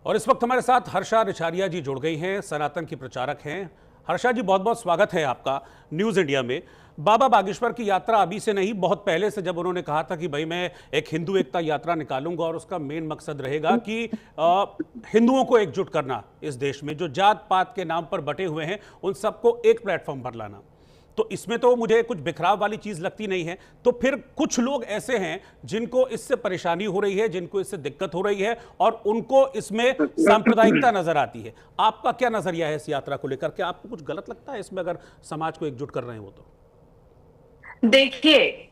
और इस वक्त हमारे साथ हर्षा रिछारिया जी जुड़ गई हैं, सनातन की प्रचारक हैं। हर्षा जी, बहुत बहुत स्वागत है आपका न्यूज़ इंडिया में। बाबा बागेश्वर की यात्रा अभी से नहीं, बहुत पहले से जब उन्होंने कहा था कि भाई मैं एक हिंदू एकता यात्रा निकालूंगा और उसका मेन मकसद रहेगा कि हिंदुओं को एकजुट करना, इस देश में जो जात पात के नाम पर बटे हुए हैं उन सबको एक प्लेटफॉर्म पर लाना। तो इसमें तो मुझे कुछ बिखराव वाली चीज लगती नहीं है। तो फिर कुछ लोग ऐसे हैं जिनको इससे परेशानी हो रही है, जिनको इससे दिक्कत हो रही है और उनको इसमें सांप्रदायिकता नजर आती है। आपका क्या नजरिया है इस यात्रा को लेकर? क्या आपको कुछ गलत लगता है इसमें, अगर समाज को एकजुट कर रहे हैं वो? तो देखिए,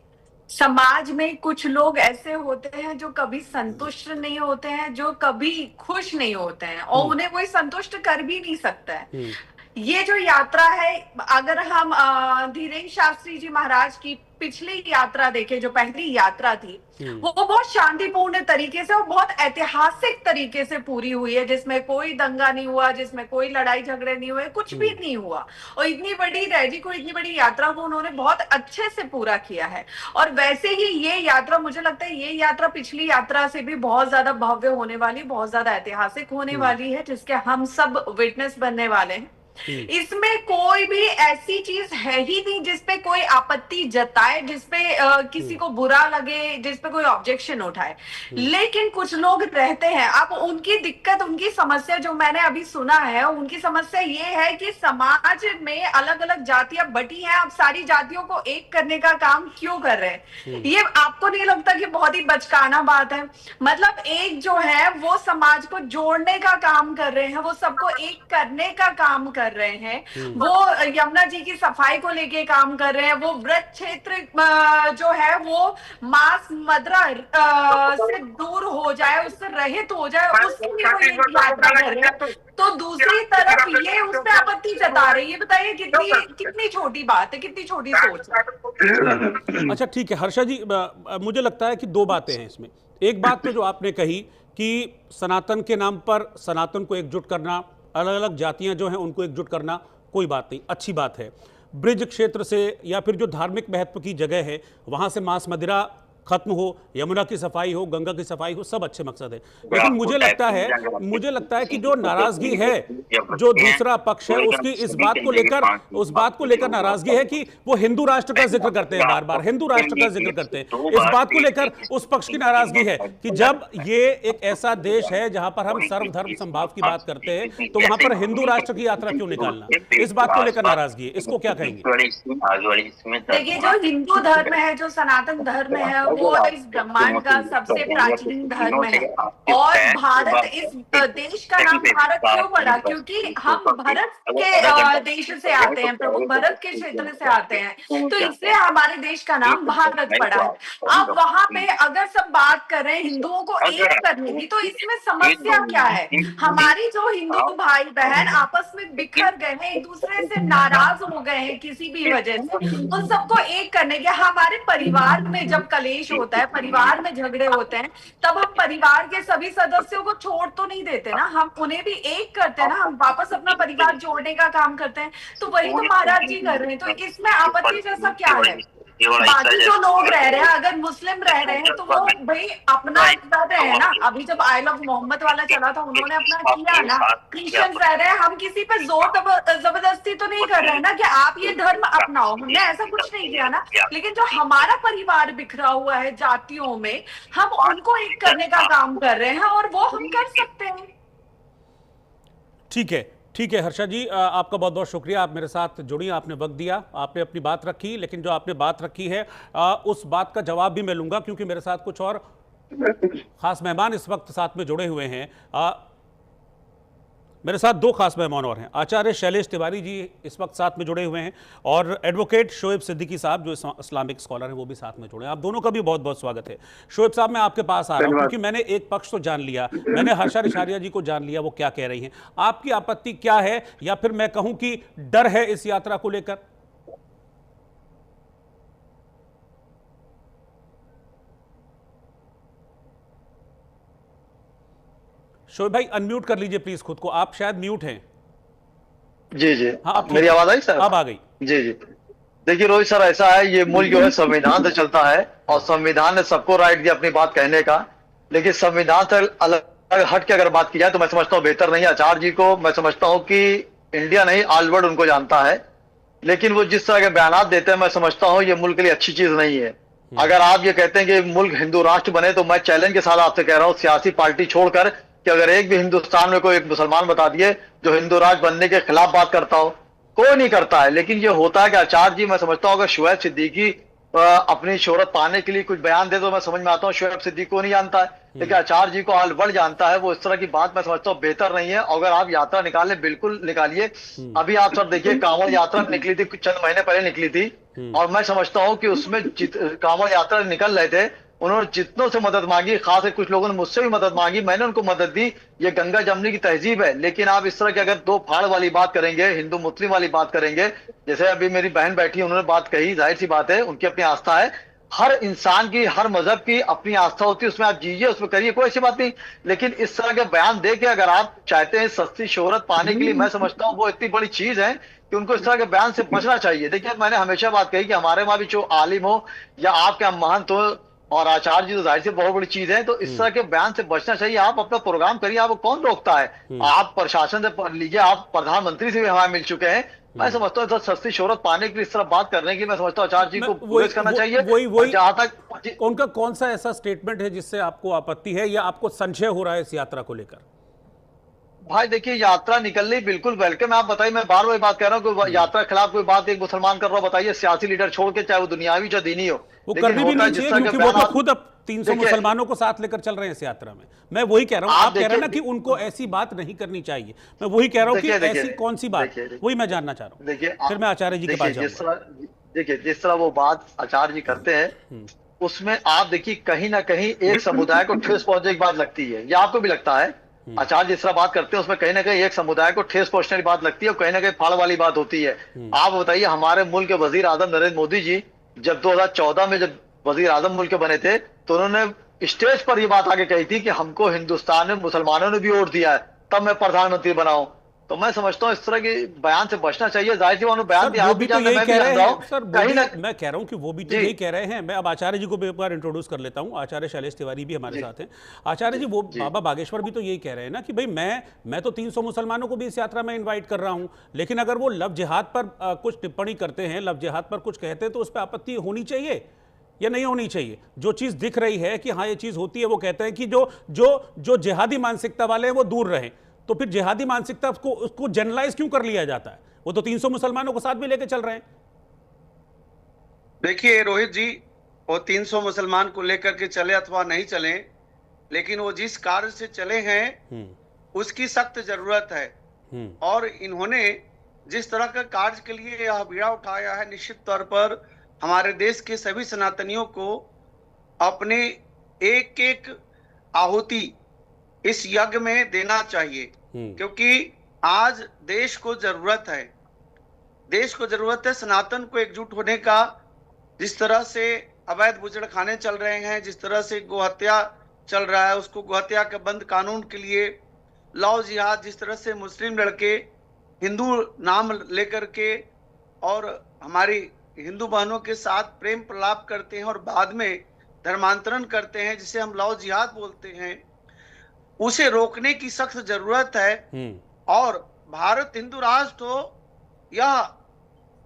समाज में कुछ लोग ऐसे होते हैं जो कभी संतुष्ट नहीं होते हैं, जो कभी खुश नहीं होते हैं और उन्हें कोई संतुष्ट कर भी नहीं सकता है। ये जो यात्रा है, अगर हम धीरेन्द्र शास्त्री जी महाराज की पिछली यात्रा देखें, जो पहली यात्रा थी, वो बहुत शांतिपूर्ण तरीके से और बहुत ऐतिहासिक तरीके से पूरी हुई है, जिसमें कोई दंगा नहीं हुआ, जिसमें कोई लड़ाई झगड़े नहीं हुए, कुछ भी नहीं हुआ। और इतनी बड़ी रैली को, इतनी बड़ी यात्रा को उन्होंने बहुत अच्छे से पूरा किया है। और वैसे ही ये यात्रा, मुझे लगता है ये यात्रा पिछली यात्रा से भी बहुत ज्यादा भव्य होने वाली, बहुत ज्यादा ऐतिहासिक होने वाली है, जिसके हम सब विटनेस बनने वाले हैं। इसमें कोई भी ऐसी चीज है ही नहीं जिसपे कोई आपत्ति जताए, जिसपे किसी को बुरा लगे, जिसपे कोई ऑब्जेक्शन उठाए। लेकिन कुछ लोग रहते हैं, अब उनकी दिक्कत, उनकी समस्या जो मैंने अभी सुना है, उनकी समस्या ये है कि समाज में अलग अलग जातियां बटी हैं, अब सारी जातियों को एक करने का काम क्यों कर रहे हैं? ये आपको नहीं लगता कि बहुत ही बचकाना बात है? मतलब एक जो है वो समाज को जोड़ने का काम कर रहे हैं, वो सबको एक करने का काम कर रहे हैं, वो यमुना जी की सफाई को लेके काम कर रहे हैं, वो व्रत क्षेत्र जो है वो मांस मदिरा से दूर हो जाए, उससे रहित हो जाए, उसके लिए वो एक यात्रा कर रहे हैं। तो दूसरी तरफ ये उस पर आपत्ति जता रही है। बताइए कितनी कितनी छोटी बात है, कितनी छोटी सोच है। अच्छा ठीक है हर्षा जी, मुझे लगता है कि दो बातें हैं इसमें। एक बात तो जो आपने कही कि सनातन के नाम पर सनातन को एकजुट करना, अलग अलग जातियां जो हैं उनको एकजुट करना, कोई बात नहीं, अच्छी बात है। ब्रिज क्षेत्र से या फिर जो धार्मिक महत्व की जगह है वहां से मांस मदिरा खत्म हो, यमुना की सफाई हो, गंगा की सफाई हो, सब अच्छे मकसद है। लेकिन मुझे लगता है कि जो नाराजगी है, जो दूसरा पक्ष है, उसकी उस बात को लेकर नाराजगी है कि वो हिंदू राष्ट्र का जिक्र करते हैं, बार बार हिंदू राष्ट्र का जिक्र करते हैं। इस बात को लेकर उस पक्ष की नाराजगी है कि जब ये एक ऐसा देश है जहां पर हम सर्वधर्म संभाव की बात करते हैं, तो वहां पर हिंदू राष्ट्र की यात्रा क्यों निकालना? इस बात को लेकर नाराजगी है, इसको क्या कहेंगे? देखिए, जो हिंदू धर्म है, जो सनातन धर्म है, वो इस ब्रह्मांड का सबसे प्राचीन धर्म है। और भारत, इस देश का नाम भारत क्यों पड़ा? क्योंकि हम भरत के देश से आते हैं, प्रभु भरत के क्षेत्र से आते हैं, तो इसलिए हमारे देश का नाम भारत पड़ा है। अब वहां पे अगर सब बात कर रहे हैं हिंदुओं को एक करने की, तो इसमें समस्या क्या है? हमारी जो हिंदू भाई बहन आपस में बिखर गए हैं, एक दूसरे से नाराज हो गए हैं किसी भी वजह से, उन सबको एक करने के, हमारे परिवार में जब कलेश होता है, परिवार में झगड़े होते हैं, तब हम परिवार के सभी सदस्यों को छोड़ तो नहीं देते ना, हम उन्हें भी एक करते हैं ना, हम वापस अपना परिवार जोड़ने का काम करते हैं। तो वही तो महाराज जी कर रहे हैं। तो इसमें आपत्ति जैसा क्या है? बाकी जो लोग रह रहे हैं, अगर मुस्लिम रह रहे हैं तो वो भाई अपना कर रहे हैं ना। अभी जब आई लव मोहम्मद वाला चला था, उन्होंने अपना किया ना। क्रिश्चियंस रह रहे हैं, हम किसी पे जोर जबरदस्ती तो नहीं कर रहे हैं ना कि आप ये धर्म अपनाओ, हमने ऐसा कुछ नहीं किया ना। लेकिन जो हमारा परिवार बिखरा हुआ है जातियों में, हम उनको एक करने का काम कर रहे हैं और वो हम कर सकते हैं। ठीक है हर्षा जी, आपका बहुत बहुत शुक्रिया, आप मेरे साथ जुड़ी, आपने वक्त दिया, आपने अपनी बात रखी। लेकिन जो आपने बात रखी है उस बात का जवाब भी मैं लूंगा, क्योंकि मेरे साथ कुछ और खास मेहमान इस वक्त साथ में जुड़े हुए हैं। मेरे साथ दो खास मेहमान और हैं। आचार्य शैलेश तिवारी जी इस वक्त साथ में जुड़े हुए हैं और एडवोकेट शोएब सिद्दीकी साहब जो इस्लामिक स्कॉलर हैं वो भी साथ में जुड़े हैं। आप दोनों का भी बहुत बहुत स्वागत है। शोएब साहब, मैं आपके पास आ रहा हूं क्योंकि मैंने एक पक्ष तो जान लिया, मैंने हर्षा रिछारिया जी को जान लिया वो क्या कह रही हैं। आपकी आपत्ति क्या है, या फिर मैं कहूं कि डर है इस यात्रा को लेकर? शोएब भाई अनम्यूट कर लीजिए प्लीज खुद को, आप शायद म्यूट हैं। जी जी, हाँ, मेरी आवाज आई सर? अब आ गई। जी जी, देखिए रोहित सर, ऐसा है, ये मुल्क जो है संविधान से चलता है और संविधान ने सबको राइट दिया अपनी बात कहने का, लेकिन संविधान से अलग हट के अगर बात की जाए तो मैं समझता हूँ बेहतर नहीं है। आचार्य जी को मैं समझता हूँ कि इंडिया नहीं ऑल वर्ल्ड उनको जानता है, लेकिन वो जिस तरह के बयान देते हैं मैं समझता हूँ ये मुल्क के लिए अच्छी चीज नहीं है। अगर आप ये कहते हैं कि मुल्क हिंदू राष्ट्र बने तो मैं चैलेंज के साथ आपसे कह रहा हूँ, सियासी पार्टी छोड़कर, कि अगर एक भी हिंदुस्तान में कोई एक मुसलमान बता दिए जो हिंदू राष्ट्र बनने के खिलाफ बात करता हो, कोई नहीं करता है। लेकिन ये होता है कि आचार्य जी, मैं समझता हूँ अगर शुएब सिद्दीकी अपनी शोहरत पाने के लिए कुछ बयान दे तो मैं समझ में आता हूँ शुएब सिद्दीकी को नहीं जानता है, लेकिन आचार्य जी को ऑल वर्ल्ड जानता है। वो इस तरह की बात मैं समझता हूँ बेहतर नहीं है। अगर आप यात्रा निकाले बिल्कुल निकालिए। अभी आप सब देखिए कांवड़ यात्रा निकली थी, कुछ चंद महीने पहले निकली थी, और मैं समझता हूँ कि उसमें कांवड़ यात्रा निकल रहे थे, उन्होंने जितनों से मदद मांगी, खास है कुछ लोगों ने मुझसे भी मदद मांगी, मैंने उनको मदद दी। ये गंगा जमनी की तहजीब है। लेकिन आप इस तरह की अगर दो फाड़ वाली बात करेंगे, हिंदू मुस्लिम वाली बात करेंगे, जैसे अभी मेरी बहन बैठी उन्होंने बात कही, जाहिर सी बात है उनकी अपनी आस्था है। हर इंसान की, हर मजहब की अपनी आस्था होती है, उसमें आप जीजिए, उसमें करिए, कोई ऐसी बात नहीं। लेकिन इस तरह के बयान दे के अगर आप चाहते हैं सस्ती शोहरत पाने के लिए, मैं समझता हूँ वो इतनी बड़ी चीज है कि उनको इस तरह के बयान से बचना चाहिए। देखिए मैंने हमेशा बात कही कि हमारे वहां भी जो आलिम हो या आपके महंत हो और आचार्य जी, तो जाहिर से बहुत बड़ी चीज है, तो इस तरह के बयान से बचना चाहिए। आप अपना प्रोग्राम करिए, आपको कौन रोकता है। आप प्रशासन से पढ़ लीजिए, आप प्रधानमंत्री से भी हमारे मिल चुके हैं। मैं समझता हूँ सस्ती शोहरत पाने के लिए इस तरह बात करने की, मैं समझता हूँ आचार्य जी को गुरेज करना चाहिए। वही जहां तक उनका कौन सा ऐसा स्टेटमेंट है जिससे आपको आपत्ति है या आपको संशय हो रहा है इस यात्रा को लेकर? भाई देखिए, यात्रा निकलनी बिल्कुल वेलकम है। आप बताइए, मैं बार बार बात कर रहा हूँ कि यात्रा के खिलाफ कोई बात एक मुसलमान कर रहा हो, बताइए, सियासी लीडर छोड़ के, चाहे वो दुनियावी चाहे दीनी हो। वो करनी भी नहीं चाहिए क्योंकि वो तो खुद अब 300 मुसलमानों को साथ लेकर चल रहे हैं इस यात्रा में। मैं वही कह रहा हूं, आप कह रहे हैं ना कि उनको ऐसी बात नहीं करनी चाहिए, मैं वही कह रहा हूं कि ऐसी कौन सी बात, वही मैं जानना चाह रहा हूं। देखिए फिर मैं आचार्य जी के पास जाऊंगा। देखिए जिस तरह वो बात आचार्य जी करते हैं उसमें आप देखिए कहीं ना कहीं एक समुदाय को ठेस पहुंचने की बात लगती है, या आपको भी लगता है? आचार्य जिस तरह बात करते हैं उसमें कहीं ना कहीं एक समुदाय को ठेस पहुंचने की बात लगती है और कहीं ना कहीं फाड़ वाली बात होती है। आप बताइए, हमारे मुल्क के वजीर आजम नरेंद्र मोदी जी जब 2014 में जब वजीर आजम मुल्क के बने थे तो उन्होंने स्टेज पर ये बात आगे कही थी कि हमको हिंदुस्तान में मुसलमानों ने भी वोट दिया है तब मैं प्रधानमंत्री बनाऊं। तो मैं समझता हूं इस तरह के बयान से बचना चाहिए। जाहिर सी उन्होंने बयान दिया, आप भी जानते हैं, मैं भी जान रहा हूं। कहीं ना मैं कह रहा हूं कि वो भी तो यही कह रहे हैं। मैं अब आचार्य जी को भी एक बार इंट्रोड्यूस कर लेता हूं। आचार्य शैलेश तिवारी भी हमारे साथ हैं। आचार्य जी, वो बाबा बागेश्वर भी तो यही कह रहे हैं ना कि भाई मैं तो 300 मुसलमानों को भी इस यात्रा में इन्वाइट कर रहा हूं, लेकिन अगर वो लव जिहाद पर कुछ टिप्पणी करते हैं, लव जिहाद पर कुछ कहते हैं, तो उस पर आपत्ति होनी चाहिए या नहीं होनी चाहिए? जो चीज दिख रही है कि हाँ ये चीज होती है, वो कहते हैं कि जो जिहादी मानसिकता वाले हैं वो दूर रहें। तो फिर जिहादी मानसिकता को उसको जनरलाइज क्यों कर लिया जाता है? वो तो 300 मुसलमानों को साथ भी लेके चल रहे हैं। देखिए रोहित जी, वो 300 मुसलमान को लेकर के चले अथवा नहीं चले, लेकिन वो जिस कार्य से चले हैं उसकी सख्त जरूरत है। और इन्होंने जिस तरह का कार्य के लिए यह बीड़ा उठाया है, निश्चित तौर पर हमारे देश के सभी सनातनियों को अपने एक एक आहुति इस यज्ञ में देना चाहिए, क्योंकि आज देश को जरूरत है, देश को जरूरत है सनातन को एकजुट होने का। जिस तरह से अवैध बुजड़खाने चल रहे हैं, जिस तरह से गोहत्या चल रहा है, उसको गोहत्या के बंद कानून के लिए लव जिहाद, जिस तरह से मुस्लिम लड़के हिंदू नाम लेकर के और हमारी हिंदू बहनों के साथ प्रेम प्रलाप करते हैं और बाद में धर्मांतरण करते हैं, जिसे हम लव जिहाद बोलते हैं, उसे रोकने की सख्त जरूरत है। और भारत हिंदू राष्ट्र हो, यह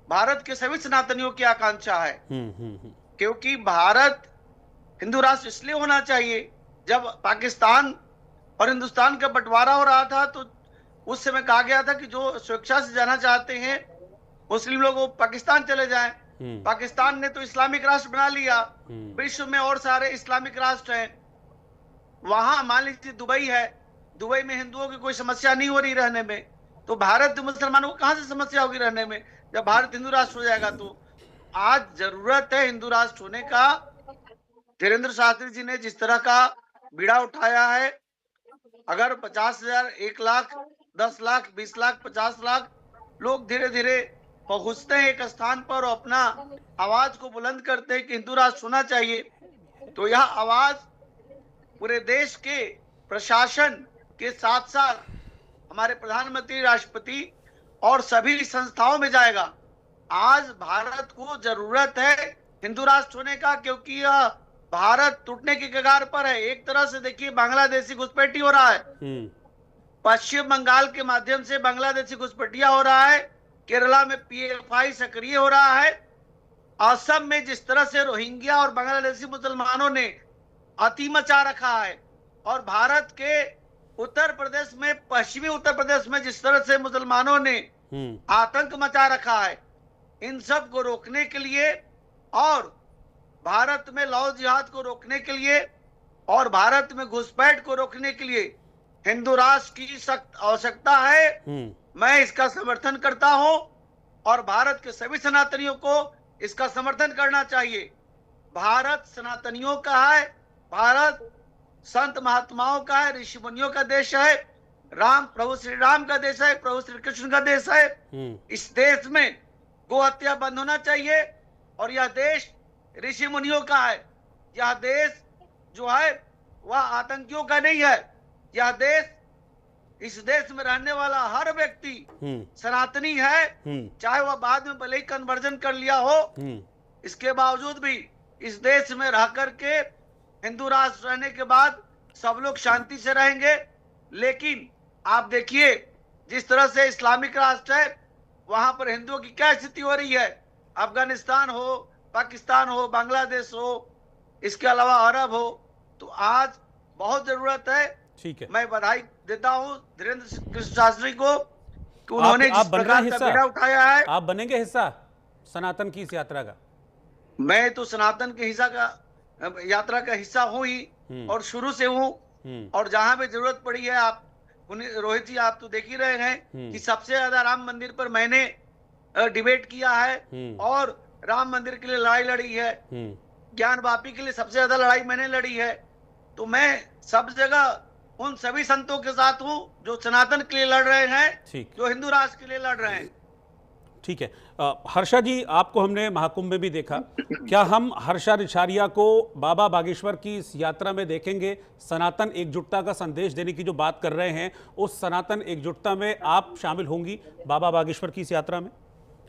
भारत के सभी सनातनियों की आकांक्षा है। क्योंकि भारत हिंदू राष्ट्र इसलिए होना चाहिए, जब पाकिस्तान और हिंदुस्तान का बंटवारा हो रहा था तो उस समय कहा गया था कि जो स्वेच्छा से जाना चाहते हैं मुस्लिम लोग वो पाकिस्तान चले जाएं। पाकिस्तान ने तो इस्लामिक राष्ट्र बना लिया, विश्व में और सारे इस्लामिक राष्ट्र हैं। वहां मान लीजिए दुबई है, दुबई में हिंदुओं की कोई समस्या नहीं हो रही रहने में, तो भारत मुसलमानों को कहां से समस्या होगी रहने में जब भारत हिंदू राष्ट्र हो जाएगा। तो आज जरूरत है हिंदू राष्ट्र होने का। धीरेन्द्र शास्त्री जी ने जिस तरह का बीड़ा उठाया है, अगर 50,000, 1 लाख, 10 लाख, 20 लाख, 50 लाख लोग धीरे धीरे पहुंचते हैं एक स्थान पर और अपना आवाज को बुलंद करते हैं कि हिंदू राष्ट्र होना चाहिए, तो यह आवाज पूरे देश के प्रशासन के साथ साथ हमारे प्रधानमंत्री, राष्ट्रपति और सभी संस्थाओं में जाएगा। आज भारत को जरूरत है हिंदू राष्ट्र होने का, क्योंकि यह भारत टूटने की कगार पर है। एक तरह से देखिए बांग्लादेशी घुसपैठी हो रहा है, पश्चिम बंगाल के माध्यम से बांग्लादेशी घुसपैठिया हो रहा है, केरला में पीएफआई सक्रिय हो रहा है, असम में जिस तरह से रोहिंग्या और बांग्लादेशी मुसलमानों ने अति मचा रखा है, और भारत के उत्तर प्रदेश में, पश्चिमी उत्तर प्रदेश में जिस तरह से मुसलमानों ने आतंक मचा रखा है, इन सब को रोकने के लिए और भारत में लव जिहाद को रोकने के लिए और भारत में घुसपैठ को रोकने के लिए हिंदू राष्ट्र की सख्त आवश्यकता है। मैं इसका समर्थन करता हूं और भारत के सभी सनातनियों को इसका समर्थन करना चाहिए। भारत सनातनियों का है, भारत संत महात्माओं का है, ऋषि मुनियों का देश है, प्रभु श्री राम का देश है, प्रभु श्री कृष्ण का देश है। इस देश में गो हत्या बंद होना चाहिए और यह देश ऋषि मुनियों का है। यह देश जो है वह आतंकियों का नहीं है। यह देश, इस देश में रहने वाला हर व्यक्ति सनातनी है, चाहे वह बाद में भले ही कन्वर्जन कर लिया हो, इसके बावजूद भी इस देश में रह करके हिंदू राष्ट्र रहने के बाद सब लोग शांति से रहेंगे। लेकिन आप देखिए जिस तरह से इस्लामिक राष्ट्र है, वहां पर हिंदुओं की क्या स्थिति हो रही है। अफगानिस्तान हो, पाकिस्तान हो, बांग्लादेश हो, इसके अलावा अरब हो, तो आज बहुत जरूरत है। ठीक है, मैं बधाई देता हूं धीरेन्द्र कृष्ण शास्त्री को कि उन्होंने जिस प्रकार का बीड़ा उठाया है। आप बनेंगे हिस्सा सनातन की इस यात्रा का? मैं तो सनातन के यात्रा का हिस्सा हूं ही, और शुरू से हूं, और जहां भी जरूरत पड़ी है, आप रोहित जी आप तो देख ही रहे हैं कि सबसे ज्यादा राम मंदिर पर मैंने डिबेट किया है और राम मंदिर के लिए लड़ाई लड़ी है, ज्ञान वापी के लिए सबसे ज्यादा लड़ाई मैंने लड़ी है। तो मैं सब जगह उन सभी संतों के साथ हूं जो सनातन के लिए लड़ रहे हैं, जो हिंदू राष्ट्र के लिए लड़ रहे हैं। ठीक है, हर्षा जी, आपको हमने महाकुंभ में भी देखा, क्या हम हर्षा रिछारिया को बाबा बागेश्वर की इस यात्रा में देखेंगे? सनातन एकजुटता का संदेश देने की जो बात कर रहे हैं, उस सनातन एकजुटता में आप शामिल होंगी बाबा बागेश्वर की इस यात्रा में?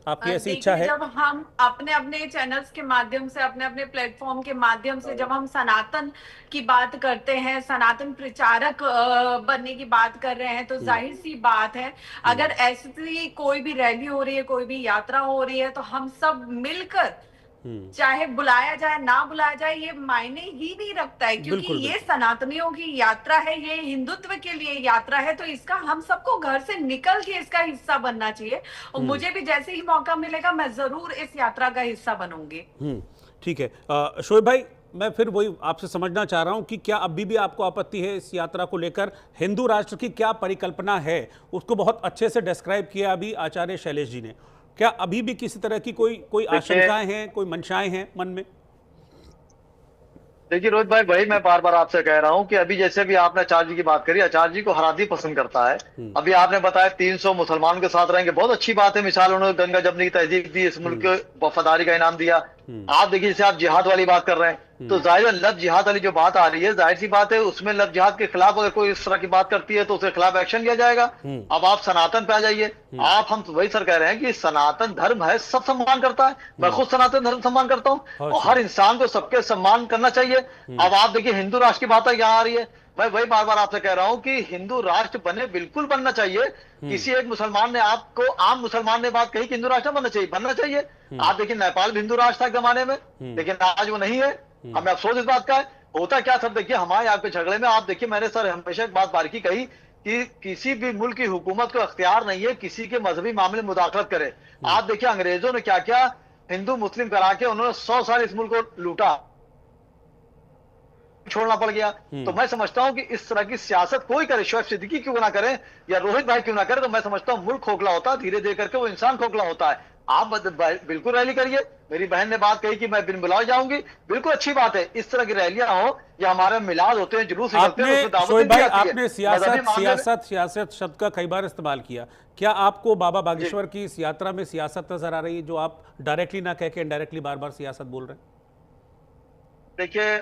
आपकी ऐसी इच्छा है? जब हम अपने अपने चैनल्स के माध्यम से, अपने अपने प्लेटफॉर्म के माध्यम से जब हम सनातन की बात करते हैं, सनातन प्रचारक बनने की बात कर रहे हैं, तो जाहिर सी बात है अगर ऐसी कोई भी रैली हो रही है, कोई भी यात्रा हो रही है, तो हम सब मिलकर, चाहे बुलाया जाए ना बुलाया जाए, ये मायने ही नहीं रखता है, क्योंकि ये सनातनियों की यात्रा है, ये हिंदुत्व के लिए यात्रा है, तो इसका हम सबको घर से निकल के इसका हिस्सा बनना चाहिए। और मुझे भी जैसे ही मौका मिलेगा मैं जरूर इस यात्रा का हिस्सा बनूंगी। ठीक है, शोएब भाई, मैं फिर वही आपसे समझना चाह रहा हूं कि क्या अभी भी आपको आपत्ति है इस यात्रा को लेकर? हिंदू राष्ट्र की क्या परिकल्पना है, उसको बहुत अच्छे से डिस्क्राइब किया अभी आचार्य शैलेश जी ने। क्या अभी भी किसी तरह की कोई आशंकाएं हैं, कोई मंशाएं हैं मन में? देखिए रोहित भाई, वही मैं बार बार आपसे कह रहा हूं कि अभी जैसे भी आपने आचार्य जी की बात करी, आचार्य जी को हर आदमी पसंद करता है। अभी आपने बताया 300 मुसलमानों के साथ रहेंगे, बहुत अच्छी बात है। मिसाल उन्होंने गंगा जमनी की तहजीब दी, इस मुल्क को वफादारी का इनाम दिया। आप देखिए जैसे आप जिहाद वाली बात कर रहे हैं, तो जाहिर है लव जिहाद वाली जो बात आ रही है, जाहिर सी बात है उसमें लव जिहाद के खिलाफ अगर कोई इस तरह की बात करती है तो उसके खिलाफ एक्शन लिया जाएगा। अब आप सनातन पे आ जाइए, हम वही सर कह रहे हैं कि सनातन धर्म है, सब सम्मान करता है। मैं खुद सनातन धर्म सम्मान करता हूँ और हर इंसान को सबके सम्मान करना चाहिए। अब आप देखिए हिंदू राष्ट्र की बात यहाँ आ रही है, मैं वही बार बार आपसे कह रहा हूं कि हिंदू राष्ट्र बने, बिल्कुल बनना चाहिए। किसी एक मुसलमान ने आपको, आम मुसलमान ने बात कही कि हिंदू राष्ट्र बनना चाहिए। आप देखिए नेपाल भी हिंदू राष्ट्र था एक जमाने में, लेकिन आज वो नहीं है। हमें अफसोस इस बात का है। होता क्या सर, देखिए हमारे यहाँ के झगड़े में आप देखिए, मैंने सर हमेशा एक बात बारीकी कही कि किसी भी मुल्क की हुकूमत को अख्तियार नहीं है किसी के मजहबी मामले में मुदाखलत करे। आप देखिए अंग्रेजों ने क्या क्या हिंदू मुस्लिम करा के उन्होंने 100 साल इस मुल्क को लूटा, छोड़ना पड़ गया। तो मैं समझता हूं कि इस तरह की सियासत कोई करे, शोएब सिद्दीकी क्यों ना करे या रोहित भाई क्यों ना करे, तो मैं समझता हूं मुल्क खोखला होता है, धीरे धीरे करके वो इंसान खोखला होता है। आप बिल्कुल रैली करिए। मेरी बहन ने बात कही कि मैं बिन बुलाए जाऊंगी, बिल्कुल अच्छी बात है। इस तरह की रैलियां हो या हमारे मिलाद होते हैं, जुलूस निकलते हैं, शोएब भाई, आपने सियासत शब्द का कई बार इस्तेमाल किया। क्या आपको बाबा बागेश्वर की इस यात्रा में सियासत नजर आ रही है, जो आप डायरेक्टली ना कह के इनडायरेक्टली बार बार सियासत बोल रहे हैं? देखिए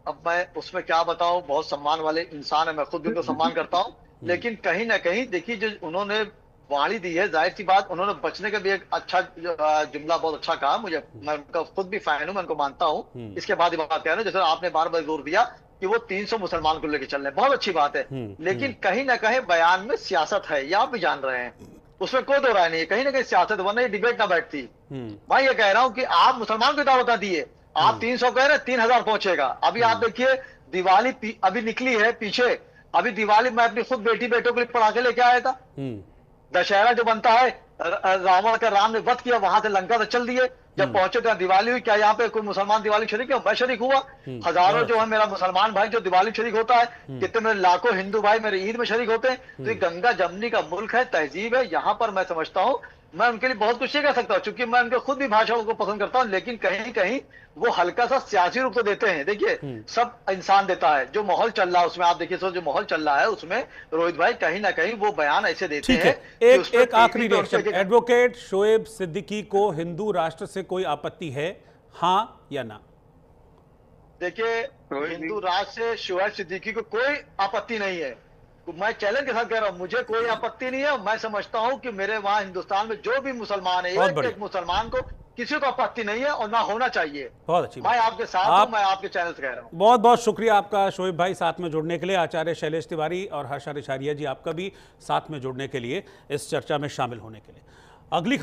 अब मैं उसमें क्या बताऊं, बहुत सम्मान वाले इंसान है, मैं खुद भी उनको सम्मान करता हूं, लेकिन कहीं ना कहीं देखिए जो उन्होंने वाणी दी है, जाहिर सी बात उन्होंने बचने का भी एक अच्छा जुमला बहुत अच्छा कहा। मुझे, मैं उनका खुद भी फैन हूं, मैं उनको मानता हूं। इसके बाद ही बात कह रहे हैं, जैसे आपने बार बार जोर दिया कि वो 300 मुसलमान को लेकर चल रहे हैं, बहुत अच्छी बात है। लेकिन कहीं ना कहीं बयान में सियासत है, ये आप भी जान रहे हैं, उसमें कोई दो राय नहीं है, कहीं ना कहीं सियासत, वरना ये डिबेट ना बैठती। मैं ये कह रहा हूं कि आप मुसलमान को दावत दिए, आप 300 कह रहे हैं, 3000 पहुंचेगा। अभी आप देखिए दिवाली अभी निकली है पीछे, अभी दिवाली मैं अपनी खुद बेटी बेटों के लिए पटाखे लेके आया था। दशहरा जो बनता है, रावण का राम ने वध किया, वहां से लंका से चल दिए, जब पहुंचे तो दिवाली हुई। क्या यहाँ पे कोई मुसलमान दिवाली शरीक है? मैं शरीक हुआ। हजारों जो है मेरा मुसलमान भाई जो दिवाली शरीक होता है, कितने मेरे लाखों हिंदू भाई मेरे ईद में शरीक होते हैं। तो ये गंगा जमनी का मुल्क है, तहजीब है, यहाँ पर मैं समझता हूँ मैं उनके लिए बहुत कुछ कह सकता हूँ, क्योंकि मैं उनके खुद भी भाषाओं को पसंद करता हूँ, लेकिन कहीं कहीं वो हल्का सा सियासी रूप तो देते हैं। देखिए सब इंसान देता है, जो माहौल चल रहा है उसमें, आप देखिए जो माहौल चल रहा है उसमें रोहित भाई कहीं ना कहीं वो बयान ऐसे देते हैं। एक आखिरी रिएक्शन, एडवोकेट शोएब सिद्दीकी को हिंदू राष्ट्र से कोई आपत्ति है, हाँ या ना? देखिए हिंदू राष्ट्र से शोएब सिद्दीकी को कोई आपत्ति नहीं है, मैं चैलेंज के साथ कह रहा हूं, मुझे कोई आपत्ति नहीं है। मैं समझता हूं कि मेरे वहां हिंदुस्तान में जो भी मुसलमान है, एक मुसलमान को किसी को आपत्ति नहीं है और ना होना चाहिए। बहुत अच्छी मैं आपके साथ हूं, मैं आपके चैनल से कह रहा हूं। बहुत बहुत शुक्रिया आपका शोएब भाई साथ में जुड़ने के लिए। आचार्य शैलेश तिवारी और हर्षा रिछारिया जी आपका भी साथ में जुड़ने के लिए, इस चर्चा में शामिल होने के लिए। अगली खबर